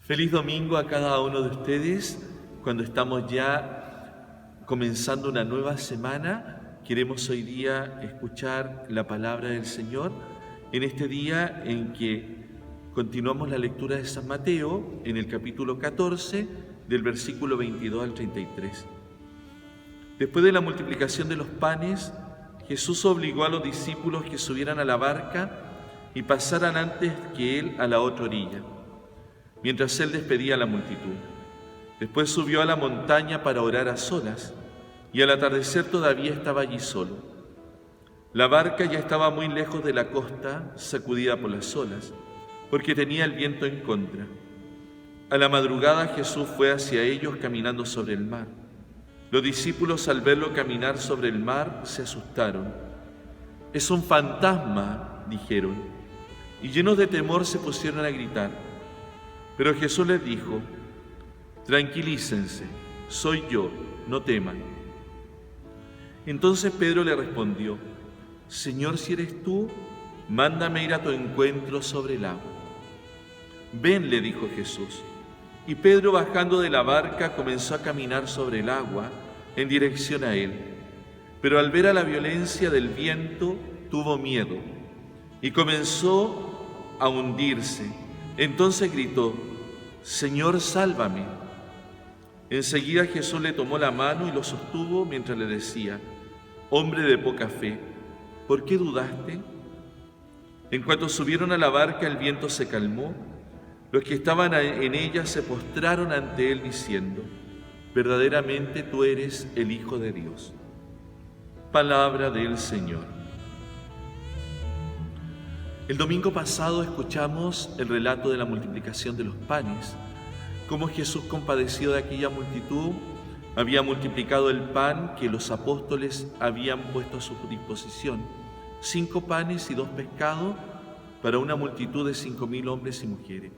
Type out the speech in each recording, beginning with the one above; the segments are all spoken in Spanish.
Feliz domingo a cada uno de ustedes. Cuando estamos ya comenzando una nueva semana, queremos hoy día escuchar la palabra del Señor en este día en que continuamos la lectura de San Mateo en el capítulo 14 del versículo 22 al 33. Después de la multiplicación de los panes, Jesús obligó a los discípulos que subieran a la barca y pasaran antes que él a la otra orilla, mientras él despedía a la multitud. Después subió a la montaña para orar a solas, y al atardecer todavía estaba allí solo. La barca ya estaba muy lejos de la costa, sacudida por las olas, porque tenía el viento en contra. A la madrugada Jesús fue hacia ellos caminando sobre el mar. Los discípulos, al verlo caminar sobre el mar, se asustaron. «Es un fantasma», dijeron, y llenos de temor se pusieron a gritar. Pero Jesús les dijo: «Tranquilícense, soy yo, no teman». Entonces Pedro le respondió: «Señor, si eres tú, mándame ir a tu encuentro sobre el agua». «Ven», le dijo Jesús. Y Pedro, bajando de la barca, comenzó a caminar sobre el agua en dirección a él. Pero al ver a la violencia del viento, tuvo miedo y comenzó a hundirse. Entonces gritó: «Señor, sálvame». Enseguida Jesús le tomó la mano y lo sostuvo mientras le decía: «Hombre de poca fe, ¿por qué dudaste?». En cuanto subieron a la barca, el viento se calmó. Los que estaban en ella se postraron ante él diciendo: «Verdaderamente tú eres el Hijo de Dios». Palabra del Señor. El domingo pasado escuchamos el relato de la multiplicación de los panes, cómo Jesús, compadecido de aquella multitud, había multiplicado el pan que los apóstoles habían puesto a su disposición, 5 panes y 2 pescados para una multitud de 5.000 hombres y mujeres.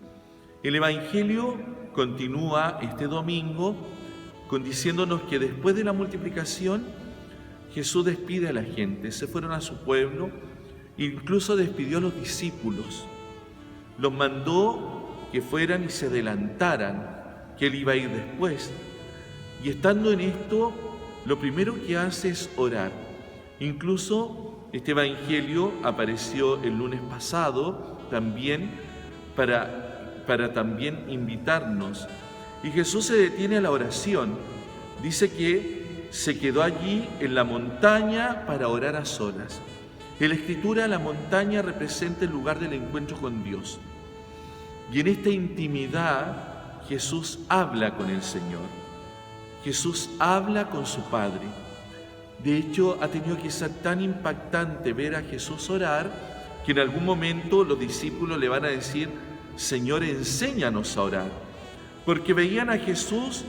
El Evangelio continúa este domingo diciéndonos que después de la multiplicación, Jesús despide a la gente, se fueron a su pueblo, incluso despidió a los discípulos, los mandó que fueran y se adelantaran, que él iba a ir después. Y estando en esto, lo primero que hace es orar. Incluso este Evangelio apareció el lunes pasado también para también invitarnos. Y Jesús se detiene a la oración. Dice que se quedó allí en la montaña para orar a solas. En la Escritura, la montaña representa el lugar del encuentro con Dios. Y en esta intimidad, Jesús habla con el Señor. Jesús habla con su Padre. De hecho, ha tenido que ser tan impactante ver a Jesús orar que en algún momento los discípulos le van a decir: «Señor, enséñanos a orar», porque veían a Jesús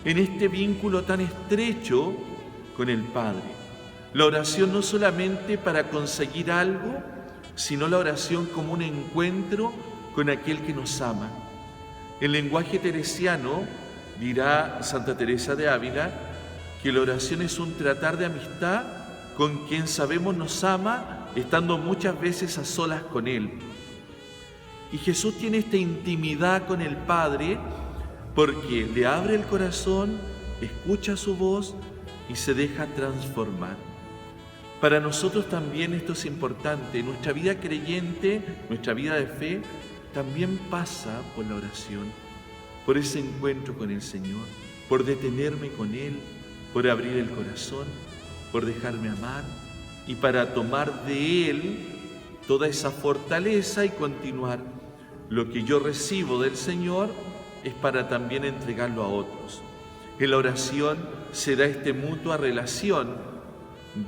en este vínculo tan estrecho con el Padre. La oración no solamente para conseguir algo, sino la oración como un encuentro con aquel que nos ama. En lenguaje teresiano, dirá Santa Teresa de Ávila, que la oración es un tratar de amistad con quien sabemos nos ama, estando muchas veces a solas con Él. Y Jesús tiene esta intimidad con el Padre porque le abre el corazón, escucha su voz y se deja transformar. Para nosotros también esto es importante. Nuestra vida creyente, nuestra vida de fe, también pasa por la oración, por ese encuentro con el Señor, por detenerme con Él, por abrir el corazón, por dejarme amar y para tomar de Él toda esa fortaleza y continuar. Lo que yo recibo del Señor es para también entregarlo a otros. En la oración se da esta mutua relación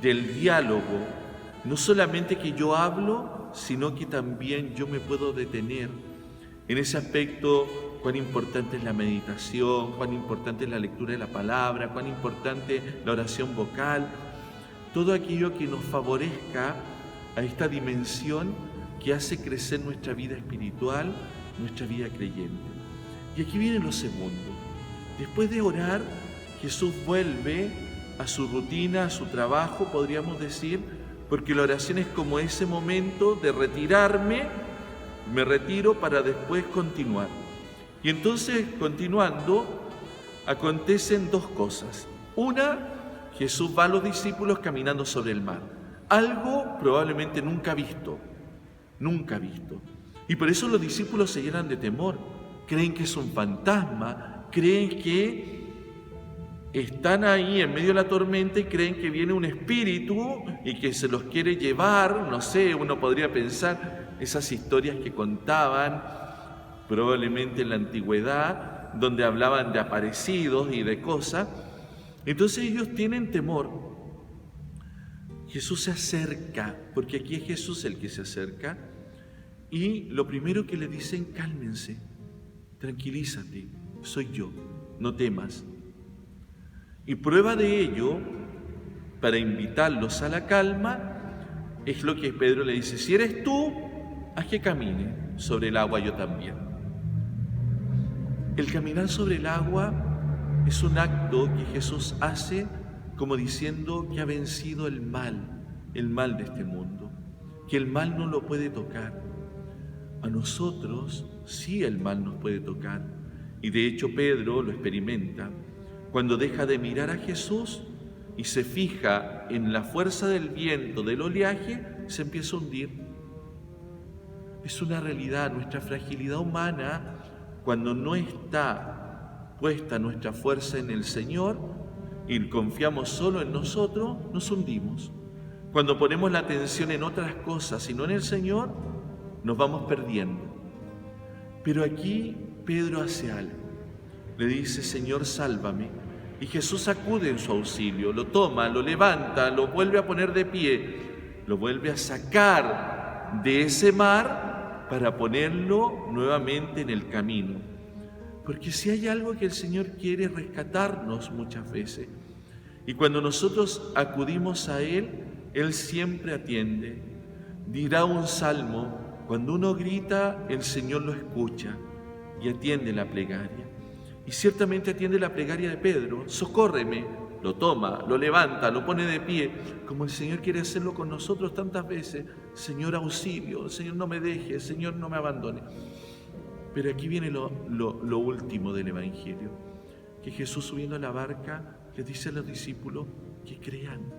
del diálogo, no solamente que yo hablo, sino que también yo me puedo detener. En ese aspecto, cuán importante es la meditación, cuán importante es la lectura de la palabra, cuán importante la oración vocal, todo aquello que nos favorezca a esta dimensión que hace crecer nuestra vida espiritual, nuestra vida creyente. Y aquí viene lo segundo. Después de orar, Jesús vuelve a su rutina, a su trabajo, podríamos decir, porque la oración es como ese momento de retirarme, me retiro para después continuar. Y entonces, continuando, acontecen dos cosas. Una, Jesús va a los discípulos caminando sobre el mar. Algo probablemente nunca visto. Y por eso los discípulos se llenan de temor. Creen que es un fantasma, creen que están ahí en medio de la tormenta y creen que viene un espíritu y que se los quiere llevar. No sé, uno podría pensar esas historias que contaban probablemente en la antigüedad, donde hablaban de aparecidos y de cosas. Entonces ellos tienen temor. Jesús se acerca, porque aquí es Jesús el que se acerca, y lo primero que le dicen: cálmense, tranquilízate, soy yo, no temas. Y prueba de ello, para invitarlos a la calma, es lo que Pedro le dice: si eres tú, haz que camine sobre el agua yo también. El caminar sobre el agua es un acto que Jesús hace como diciendo que ha vencido el mal de este mundo, que el mal no lo puede tocar. A nosotros sí el mal nos puede tocar, y de hecho Pedro lo experimenta. Cuando deja de mirar a Jesús y se fija en la fuerza del viento, del oleaje, se empieza a hundir. Es una realidad, nuestra fragilidad humana, cuando no está puesta nuestra fuerza en el Señor y confiamos solo en nosotros, nos hundimos. Cuando ponemos la atención en otras cosas y no en el Señor, nos vamos perdiendo. Pero aquí Pedro hace algo. Le dice: Señor, sálvame. Y Jesús acude en su auxilio, lo toma, lo levanta, lo vuelve a poner de pie, lo vuelve a sacar de ese mar para ponerlo nuevamente en el camino. Porque si hay algo que el Señor quiere, es rescatarnos muchas veces. Y cuando nosotros acudimos a Él, Él siempre atiende. Dirá un salmo: cuando uno grita, el Señor lo escucha y atiende la plegaria. Y ciertamente atiende la plegaria de Pedro: socórreme. Lo toma, lo levanta, lo pone de pie, como el Señor quiere hacerlo con nosotros tantas veces. Señor, auxilio, Señor, no me dejes, Señor, no me abandone. Pero aquí viene lo último del Evangelio, que Jesús, subiendo a la barca, les dice a los discípulos que crean,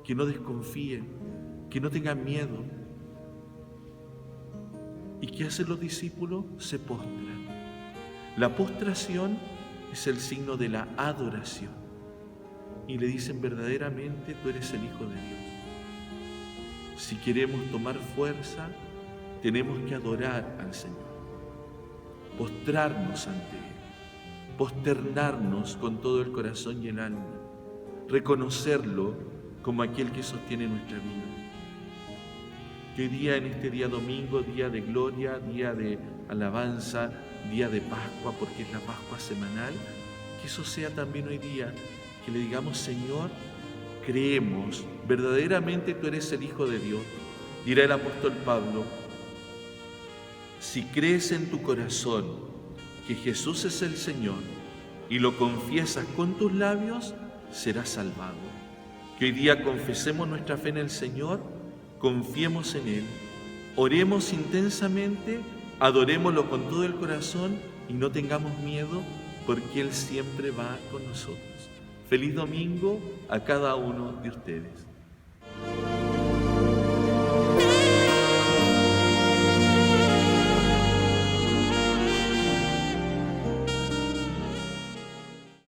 que no desconfíen, que no tengan miedo. ¿Y qué hacen los discípulos? Se postran. La postración es el signo de la adoración. Y le dicen: verdaderamente tú eres el Hijo de Dios. Si queremos tomar fuerza, tenemos que adorar al Señor, postrarnos ante Él, posternarnos con todo el corazón y el alma, reconocerlo como aquel que sostiene nuestra vida. Que hoy día, en este día domingo, día de gloria, día de alabanza, día de Pascua, porque es la Pascua semanal, que eso sea también hoy día, que le digamos: Señor, creemos, verdaderamente tú eres el Hijo de Dios. Dirá el apóstol Pablo: si crees en tu corazón que Jesús es el Señor y lo confiesas con tus labios, serás salvado. Que hoy día confesemos nuestra fe en el Señor, confiemos en Él, oremos intensamente, adorémoslo con todo el corazón y no tengamos miedo, porque Él siempre va con nosotros. Feliz domingo a cada uno de ustedes.